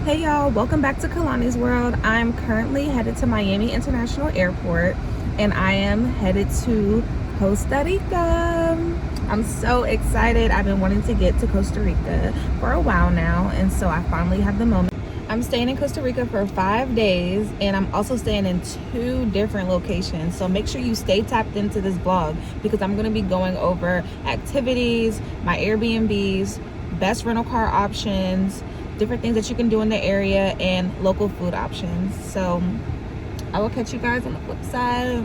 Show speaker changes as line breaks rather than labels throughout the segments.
Hey y'all, welcome back to Kelani's World. I'm currently headed to Miami International Airport and I am headed to Costa Rica. I'm so excited. I've been wanting to get to Costa Rica for a while now, and so I finally have the moment. I'm staying in Costa Rica for 5 days, and I'm also staying in 2 different locations, so make sure you stay tapped into this vlog because I'm going to be going over activities, my Airbnbs, best rental car options, different things that you can do in the area, and local food options. So I will catch you guys on the flip side.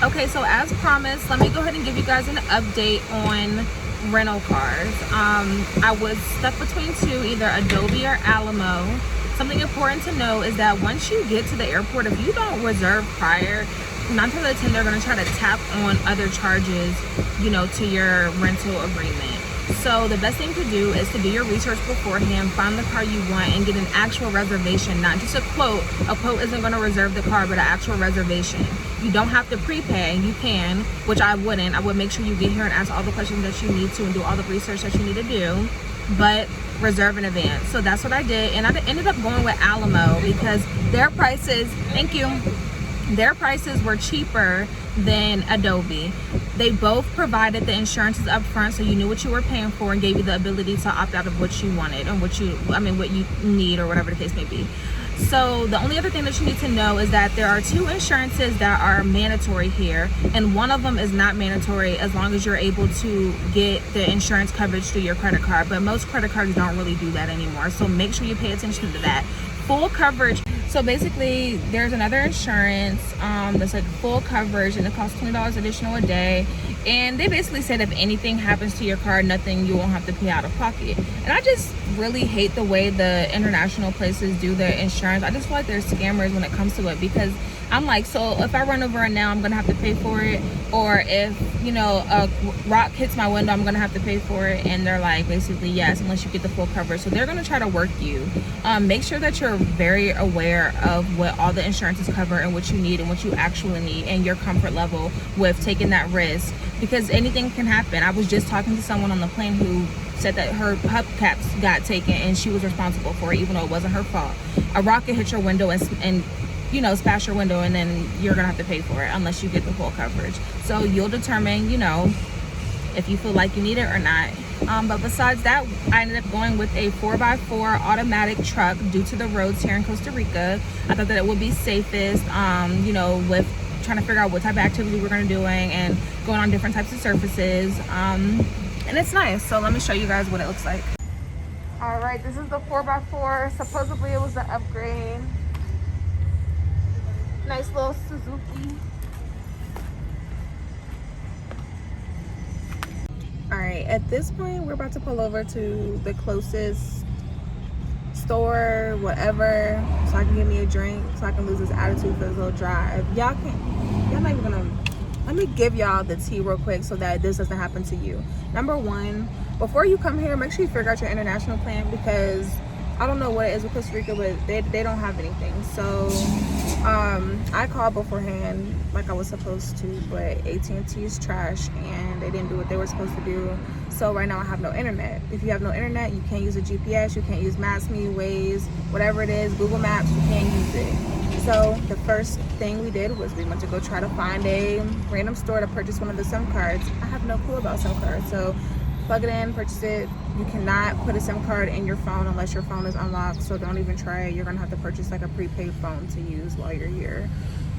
Okay, so as promised, let me go ahead and give you guys an update on rental cars. I was stuck between 2, either Adobe or Alamo. Something important to know is that once you get to the airport, if you don't reserve prior, 9 times out of 10 they're going to try to tap on other charges, to your rental agreement. So the best thing to do is to do your research beforehand, find the car you want, and get an actual reservation, not just a quote. A quote isn't going to reserve the car, but an actual reservation. You don't have to prepay. You can, which I wouldn't. I would make sure you get here and ask all the questions that you need to and do all the research that you need to do, but reserve in advance. So that's what I did, and I ended up going with Alamo because their prices, their prices were cheaper than Adobe. They both provided the insurances up front, so you knew what you were paying for, and gave you the ability to opt out of what you wanted and what you need, or whatever the case may be. So the only other thing that you need to know is that there are 2 insurances that are mandatory here, and one of them is not mandatory as long as you're able to get the insurance coverage through your credit card, but most credit cards don't really do that anymore, so make sure you pay attention to that. Full coverage. So basically there's another insurance that's like full coverage, and it costs $20 additional a day, and they basically said if anything happens to your car, you won't have to pay out of pocket. And I just really hate the way the international places do their insurance. I just feel like they're scammers when it comes to it, because I'm like, so if I run over and now I'm gonna have to pay for it, or if a rock hits my window, I'm gonna have to pay for it, and they're like, basically yes, unless you get the full coverage. So they're gonna try to work you. Make sure that you're very aware of what all the insurances cover and what you need and what you actually need, and your comfort level with taking that risk, because anything can happen. I was just talking to someone on the plane who said that her hubcaps got taken and she was responsible for it, even though it wasn't her fault. A rocket hit your window and smash your window, and then you're gonna have to pay for it unless you get the full coverage. So you'll determine, if you feel like you need it or not. But besides that, I ended up going with a 4x4 automatic truck due to the roads here in Costa Rica. I thought that it would be safest, with trying to figure out what type of activity we're gonna be doing and going on different types of surfaces. And it's nice. So let me show you guys what it looks like. All right, this is the 4x4. Supposedly it was the upgrade. Nice little Suzuki. All right, at this point we're about to pull over to the closest store, whatever, so I can get me a drink, so I can lose this attitude for this little drive. Y'all not even gonna let me give y'all the tea real quick so that this doesn't happen to you. Number one, before you come here, make sure you figure out your international plan, because I don't know what it is with Costa Rica, but they don't have anything. So I called beforehand like I was supposed to, but AT&T is trash and they didn't do what they were supposed to do. So right now I have no internet. If you have no internet, you can't use a GPS, you can't use Maps.me, Waze, whatever it is, Google Maps, you can't use it. So the first thing we did was we went to go try to find a random store to purchase one of the SIM cards. I have no clue about SIM cards, so plug it in, purchase it. You cannot put a SIM card in your phone unless your phone is unlocked, so don't even try it. You're gonna have to purchase like a prepaid phone to use while you're here.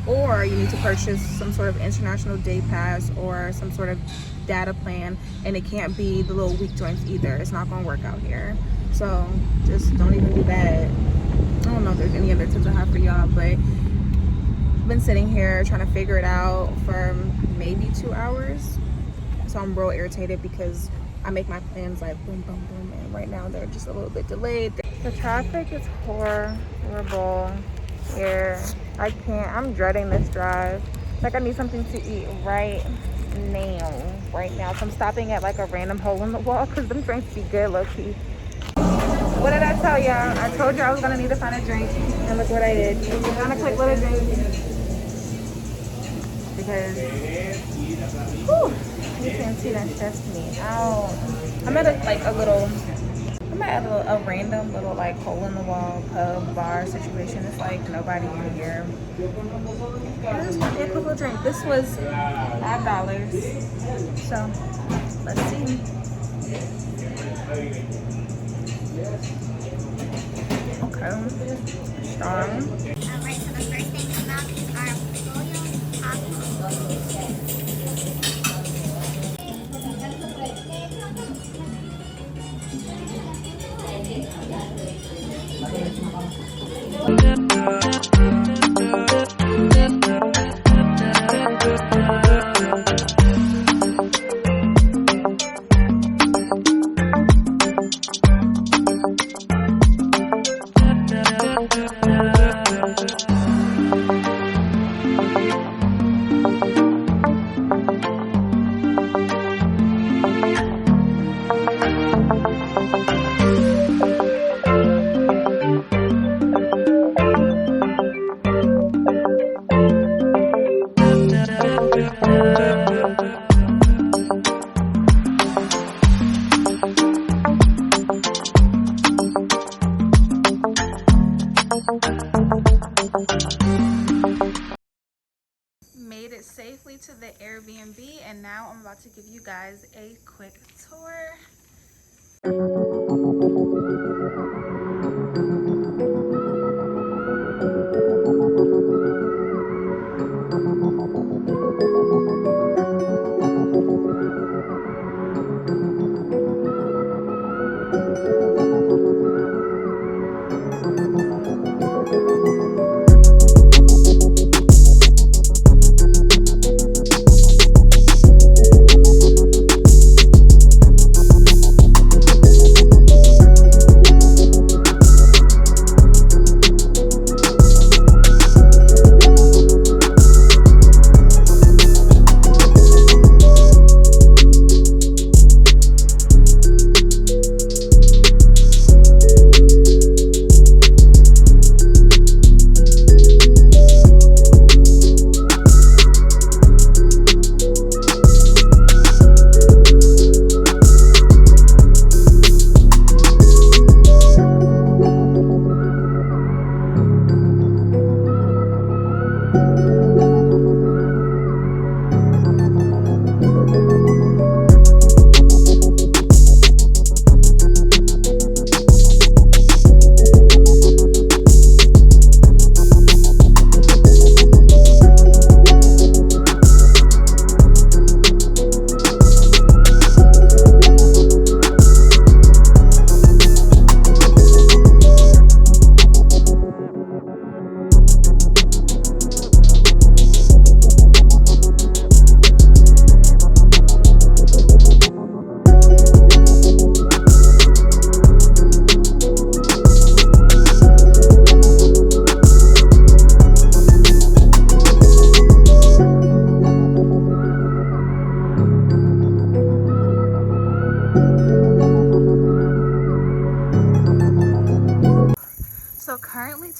Or you need to purchase some sort of international day pass or some sort of data plan, and it can't be the little weak joints either. It's not gonna work out here. So just don't even do that. I don't know if there's any other tips I have for y'all, but I've been sitting here trying to figure it out for maybe 2 hours. So I'm real irritated because I make my plans like boom, boom, boom, and right now they're just a little bit delayed. The traffic is horrible here. I can't, I'm dreading this drive. Like I need something to eat right now. So I'm stopping at like a random hole in the wall because them drinks be good, low-key. What did I tell y'all? I told you I was gonna need to find a drink, and look what I did. I'm gonna quick little drink because whew, you can't see that stressed me out. I'm at a random little like hole in the wall pub bar situation. It's like nobody in here. I just want a quick little drink. This was $5. So let's see. Okay. Strong.
Alright, so the first thing come out is our soya coffee.
Made it safely to the Airbnb, and now I'm about to give you guys a quick tour.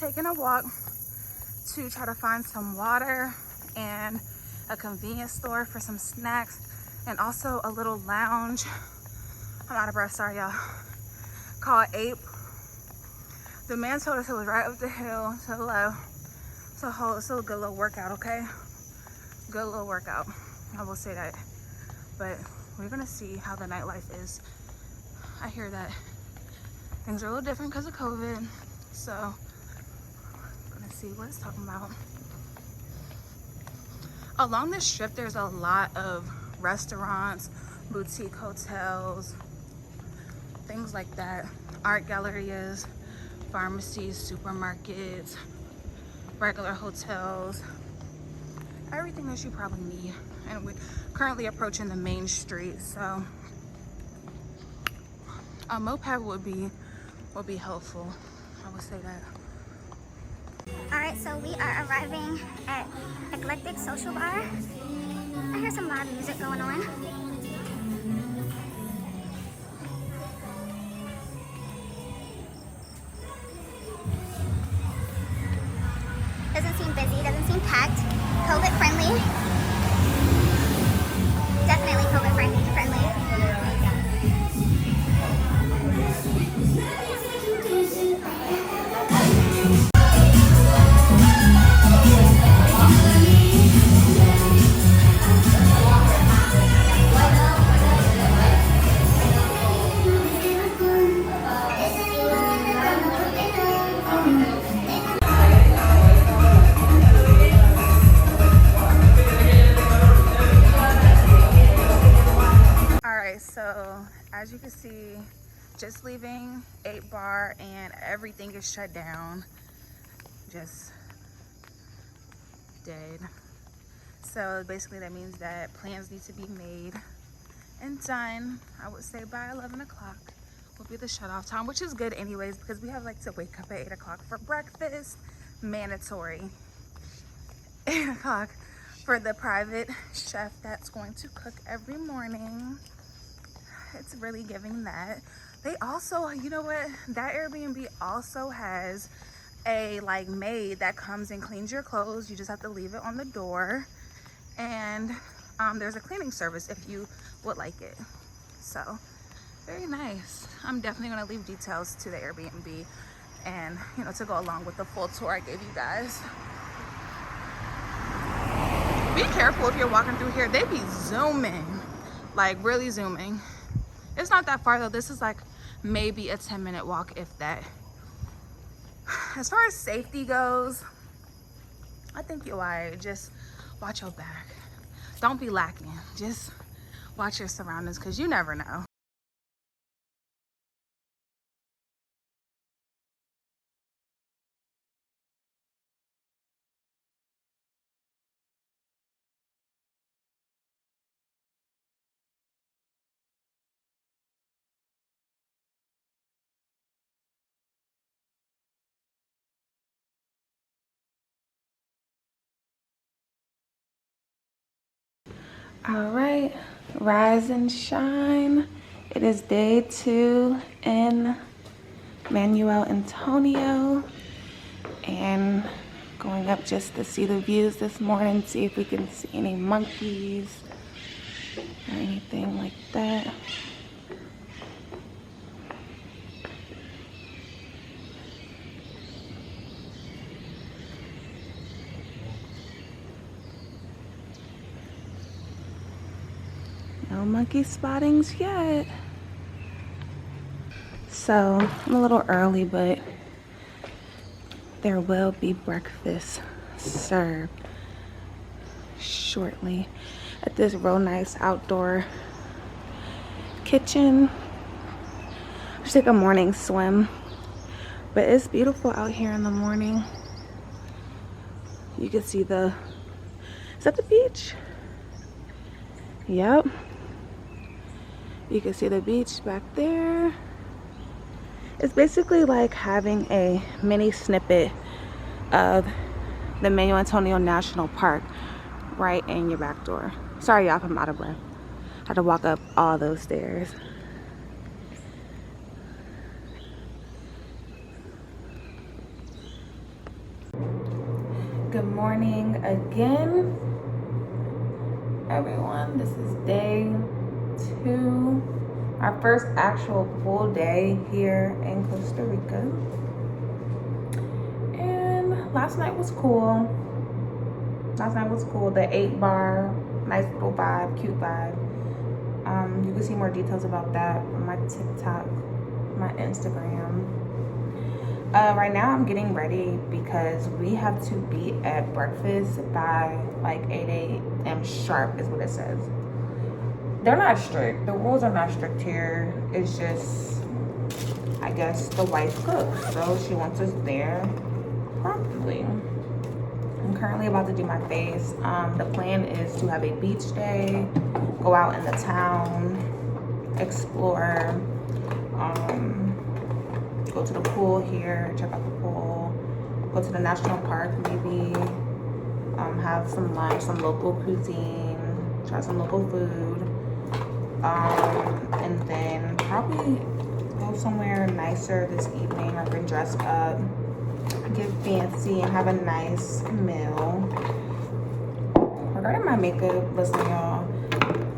taking a walk to try to find some water and a convenience store for some snacks, and also a little lounge. I'm out of breath, sorry y'all. Called Ape. The man told us it was right up the hill to the left. So it's a good little workout, okay? Good little workout, I will say that. But we're gonna see how the nightlife is. I hear that things are a little different because of COVID. So I'm gonna see what it's talking about. Along this strip, there's a lot of restaurants, boutique hotels, things like that. Art galleries, pharmacies, supermarkets, regular hotels, everything that you probably need. And we're currently approaching the main street, so a moped would be helpful. I would say that.
Alright, so we are arriving at Eclectic Social Bar. I hear some loud music going on. Doesn't seem busy, doesn't seem packed. COVID friendly. Definitely COVID friendly.
So as you can see, just leaving 8 Bar and everything is shut down, just dead. So basically that means that plans need to be made and done. I would say by 11 o'clock will be the shut off time, which is good anyways because we have like to wake up at 8 o'clock for breakfast, mandatory. 8 o'clock for the private chef that's going to cook every morning. It's really giving that. They also, you know what, that Airbnb also has a like maid that comes and cleans your clothes. You just have to leave it on the door, and there's a cleaning service if you would like it. So very nice. I'm definitely going to leave details to the Airbnb and, you know, to go along with the full tour I gave you guys. Be careful if you're walking through here. They be zooming, like really zooming. It's not that far though. This is like maybe a 10-minute walk, if that. As far as safety goes, I think you're alright. Just watch your back. Don't be lacking. Just watch your surroundings because you never know. All right, rise and shine. It is day 2 in Manuel Antonio, and going up just to see the views this morning, see if we can see any monkeys or anything like that. No monkey spottings yet. So I'm a little early, but there will be breakfast served shortly at this real nice outdoor kitchen. I should take a morning swim, but it's beautiful out here in the morning. You can see the, is that the beach? Yep. You can see the beach back there. It's basically like having a mini snippet of the Manuel Antonio National Park right in your back door. Sorry y'all if I'm out of breath. I had to walk up all those stairs. Good morning again, everyone. This is day 2, our first actual full day here in Costa Rica. And last night was cool. The 8-bar, nice little vibe, cute vibe. You can see more details about that on my TikTok, my Instagram. Right now I'm getting ready because we have to be at breakfast by like 8 a.m. sharp is what it says. They're not strict. The rules are not strict here. It's just, I guess, the wife cooks. So she wants us there promptly. I'm currently about to do my face. The plan is to have a beach day, go out in the town, explore, go to the pool here, check out the pool, go to the national park maybe, have some lunch, some local cuisine, try some local food, and then probably go somewhere nicer this evening, or get dressed up, get fancy, and have a nice meal. Regarding my makeup, listen y'all,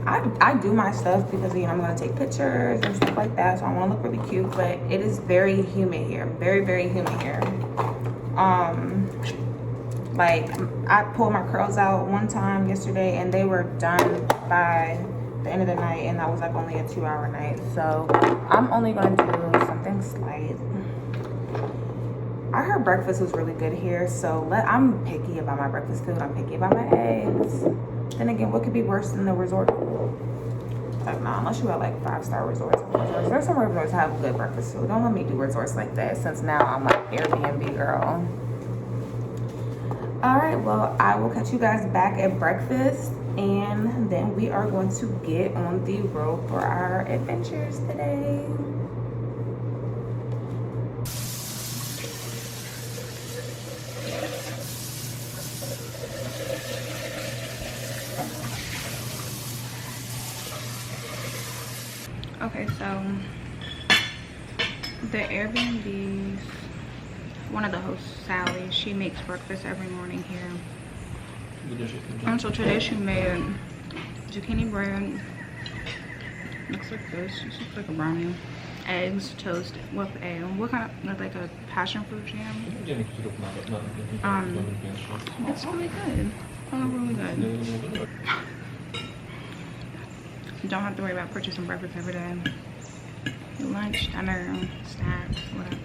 I do my stuff because, you know, I'm going to take pictures and stuff like that, so I want to look really cute, but it is very humid here, very humid here. Like, I pulled my curls out one time yesterday and they were done by the end of the night, and that was like only a 2-hour night, so I'm only going to do something slight. I heard breakfast was really good here, so I'm picky about my breakfast food. I'm picky about my eggs. Then again, what could be worse than the resort? Like, nah, unless you have like 5-star resorts. There's some resorts that have good breakfast food. Don't let me do resorts like that, since now I'm like Airbnb girl. All right, well, I will catch you guys back at breakfast, and then we are going to get on the road for our adventures today. Okay, so the Airbnb's, one of the hosts, Sally, she makes breakfast every morning here. And so today she made zucchini bread. Looks like this. This looks like a brownie. Eggs, toast with a, what kind of, like a passion fruit jam? It's really good. Really good. You don't have to worry about purchasing breakfast every day. Lunch, dinner, snacks, whatever.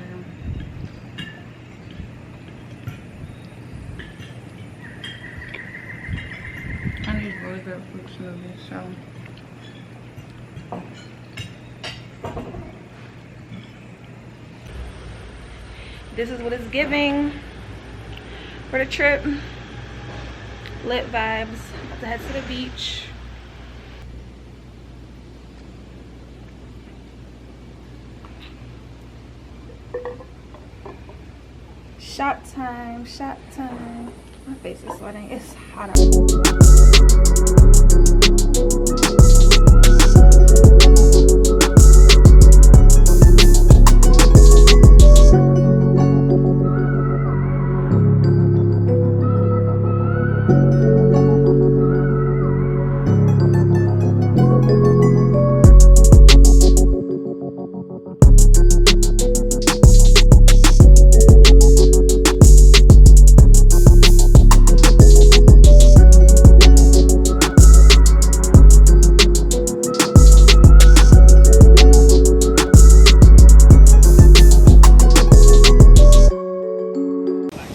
And these really good fruit smoothies, so. This is what it's giving for the trip. Lit vibes. About to head to the beach. Shot time, shot time. My face is sweating. It's hot out.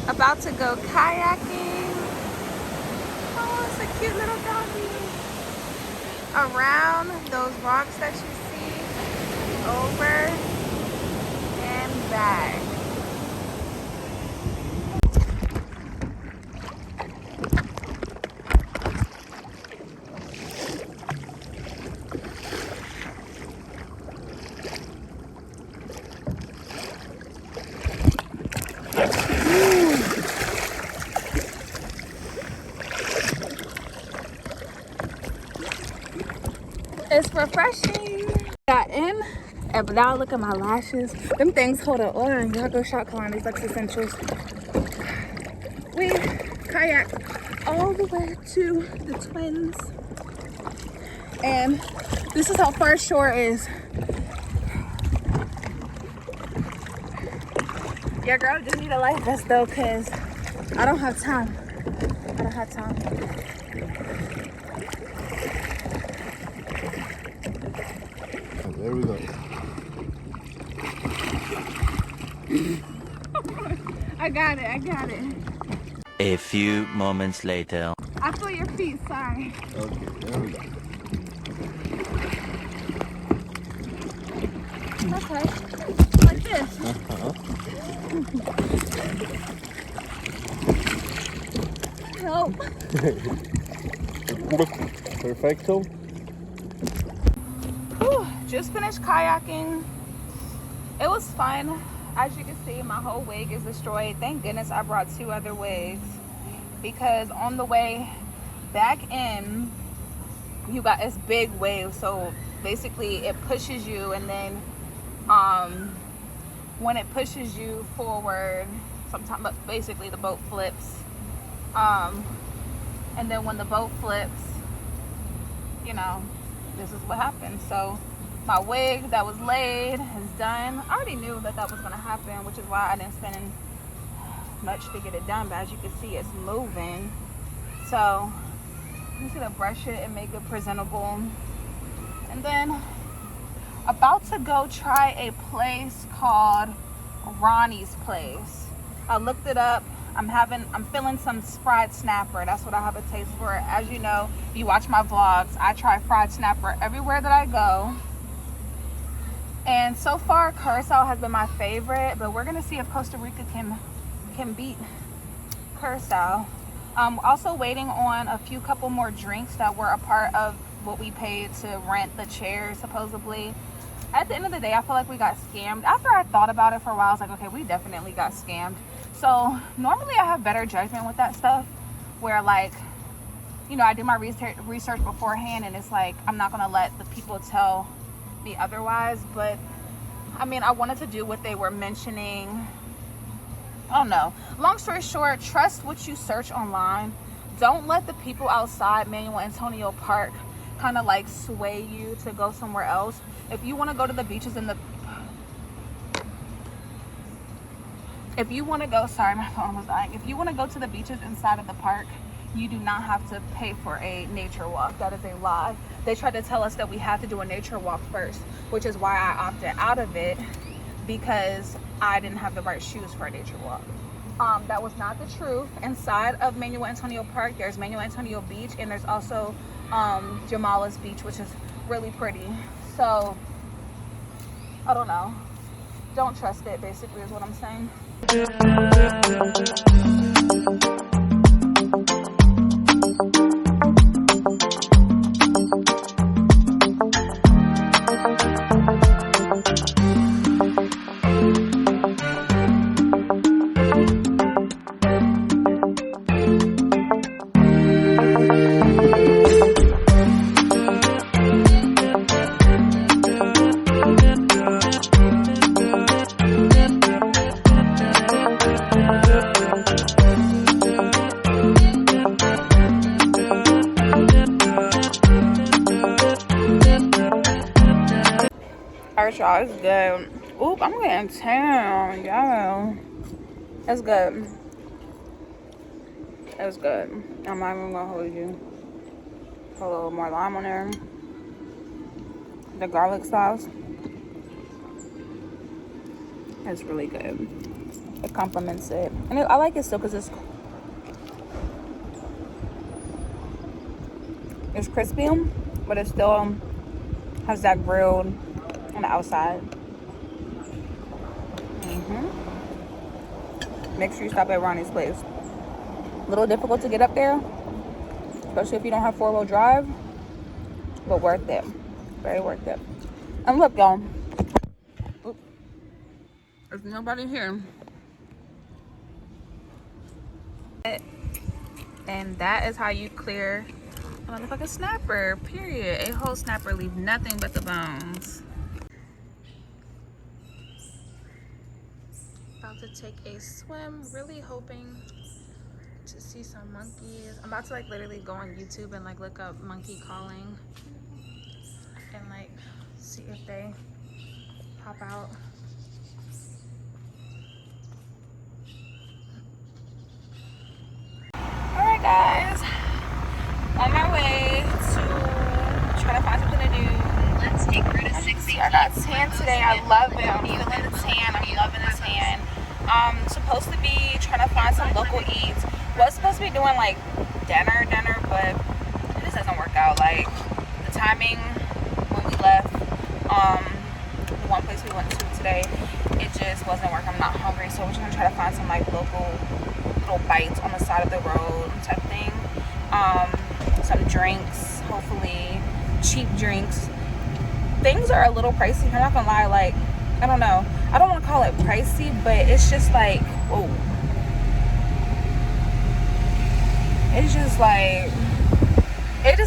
About to go kayaking. Oh, it's a cute little doggy. Around those rocks that you see, over and back. It's refreshing. Got in, but now look at my lashes. Them things hold on. Y'all go shop Kelani's Essentials. We kayak all the way to the Twins. And this is how far shore is. Your girl just need a life vest though, cause I don't have time. I don't have time.
There we go.
I got it.
A few moments later.
I feel your feet, sorry.
Okay, there we go.
Okay, like this. Help.
Perfecto.
Whew, just finished kayaking. It was fun. As you can see, my whole wig is destroyed. Thank goodness I brought 2 other wigs, because on the way back in, you got this big wave. So basically it pushes you, and then when it pushes you forward, sometimes basically the boat flips. And then when the boat flips, you know, this is what happens. So my wig that was laid is done. I already knew that was going to happen, which is why I didn't spend much to get it done. But as you can see, it's moving. So I'm just going to brush it and make it presentable. And then about to go try a place called Ronnie's place. I looked it up. I'm feeling some fried snapper. That's what I have a taste for. As you know, if you watch my vlogs, I try fried snapper everywhere that I go. And so far, Curacao has been my favorite, but we're gonna see if Costa Rica can beat Curacao. Also waiting on a couple more drinks that were a part of what we paid to rent the chairs, supposedly. At the end of the day, I feel like we got scammed. After I thought about it for a while, I was like, okay, we definitely got scammed. So normally I have better judgment with that stuff, where like, you know, I do my research beforehand, and it's like, I'm not gonna let the people tell me otherwise. But I mean, I wanted to do what they were mentioning. I don't know. Long story short, trust what you search online. Don't let the people outside Manuel Antonio Park kind of like sway you to go somewhere else. If you want to go to the beaches if you want to go, sorry, my phone was dying. If you want to go to the beaches inside of the park, you do not have to pay for a nature walk. That is a lie. They tried to tell us that we have to do a nature walk first, which is why I opted out of it, because I didn't have the right shoes for a nature walk. That was not the truth. Inside of Manuel Antonio Park, there's Manuel Antonio Beach, and there's also Jamala's Beach, which is really pretty. So I don't know. Don't trust it, basically, is what I'm saying. Alright, y'all, it's good. Oop, I'm getting tan, yeah. It's good. It's good. I'm not even gonna hold you. Put a little more lime on there. The garlic sauce. It's really good. It complements it. And I like it still because it's crispy, but it still has that grilled on the outside. Make sure you stop at Ronnie's place. A little difficult to get up there, especially if you don't have 4-wheel drive, but worth it. Very worth it. And look, y'all, there's nobody here. And that is how you clear. Oh, I look like a snapper, period. A whole snapper leave nothing but the bones. About to take a swim, really hoping to see some monkeys. I'm about to like literally go on YouTube and like look up monkey calling and like see if they pop out. Alright guys, on my way to try to find something to do. Let's take her to 60. I got tan today. I love it. I'm feeling the tan. I'm loving the tan. Supposed to be trying to find some local eats. Was supposed to be doing like dinner, but it just doesn't work out. Like the timing when we left, the one place we went to today, it just wasn't working. I'm not hungry, so we're just gonna try to find some like local little bites on the side of the road type thing. Some drinks, hopefully cheap drinks. Things are a little pricey. I'm not gonna lie. Like I don't know. I don't want to call it pricey, but it's just like whoa. It's just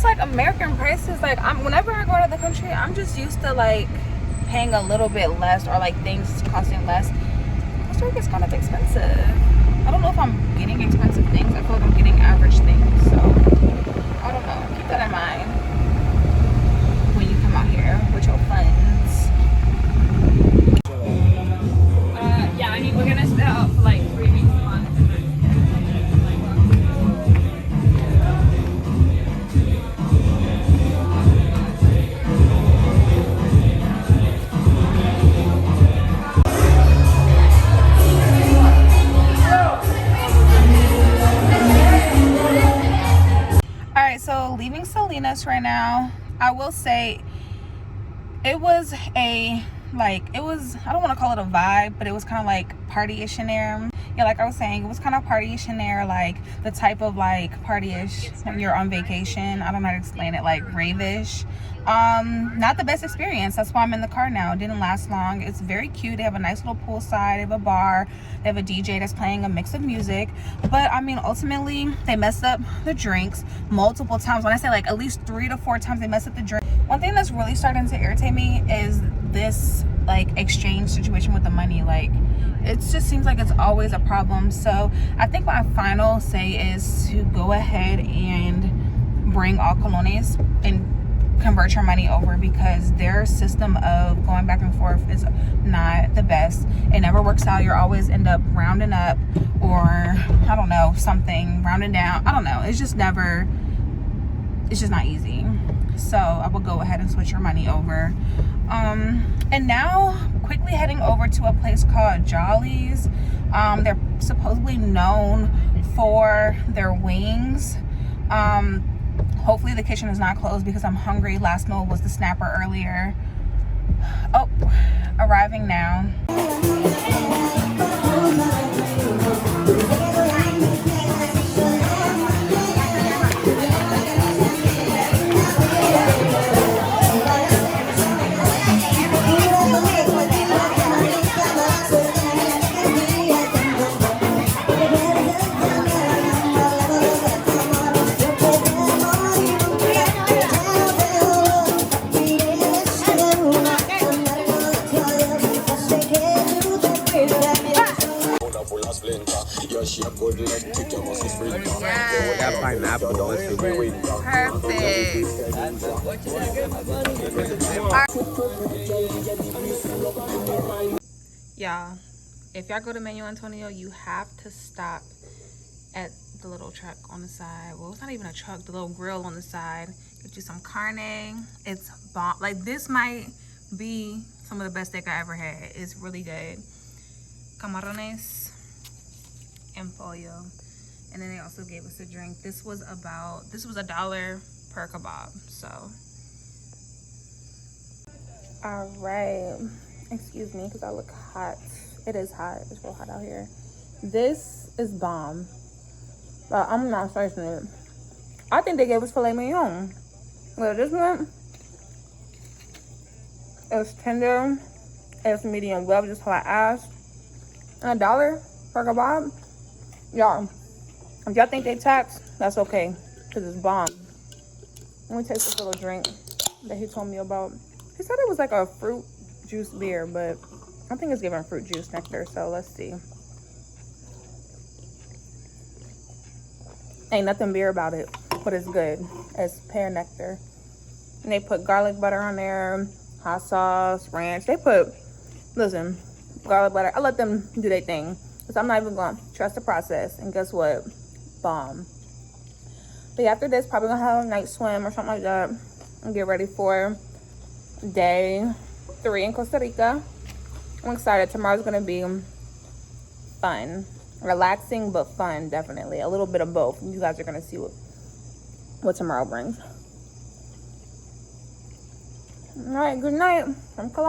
like American prices. Like whenever I go out of the country, I'm just used to like paying a little bit less or like things costing less. Costa Rica is kind of expensive. I don't know if I'm getting expensive things. I feel like I'm getting average things. So I don't know. Keep that in mind when you come out here with your funds. Yeah, I mean we're gonna stay out for like 3 weeks a month. So leaving Salinas right now, I will say it was I don't want to call it a vibe, but it was kind of like party-ish in there. Yeah, like I was saying, it was kind of party-ish in there, like the type of like party-ish when you're on vacation. I don't know how to explain it, like rave-ish. Not the best experience. That's why I'm in the car now. It didn't last long. It's very cute. They have a nice little poolside. They have a bar. They have a DJ that's playing a mix of music. But I mean, ultimately, they messed up the drinks multiple times. When I say like at least 3 to 4 times they messed up the drink. One thing that's really starting to irritate me is this like exchange situation with the money. Like it just seems like it's always a problem. So I think my final say is to go ahead and bring all colones and convert your money over, because their system of going back and forth is not the best. It never works out. You're always end up rounding up, or I don't know, something rounding down. I don't know. It's just not easy. So I will go ahead and switch your money over. And now quickly heading over to a place called Jolly's. They're supposedly known for their wings. Hopefully the kitchen is not closed because I'm hungry. Last meal was the snapper earlier. Oh, arriving now.
Got pineapple.
Perfect. Y'all, if y'all go to Manuel Antonio, you have to stop at the little truck on the side. Well, it's not even a truck, the little grill on the side. Get you some carne. It's bomb. Like, this might be some of the best steak I ever had. It's really good. Camarones and pollo. And then they also gave us a drink. This was $1 per kebab. So all right, excuse me because I look hot. It is hot. It's real hot out here. This is bomb, but I'm not slicing it. I think they gave us filet mignon. Well, this one, it's tender, it's medium well, just how I asked. And $1 per kebab. Y'all, if y'all think they tax, that's okay, because it's bomb. Let me taste this little drink that he told me about. He said it was like a fruit juice beer, but I think it's giving fruit juice nectar, so let's see. Ain't nothing beer about it, but it's good. It's pear nectar. And they put garlic butter on there, hot sauce, ranch. They put, listen, garlic butter. I let them do their thing. Because I'm not even going to trust the process. And guess what? Bomb. But yeah, after this, probably going to have a night swim or something like that. And get ready for day 3 in Costa Rica. I'm excited. Tomorrow's going to be fun. Relaxing, but fun, definitely. A little bit of both. You guys are going to see what tomorrow brings. All right, good night from Kelani.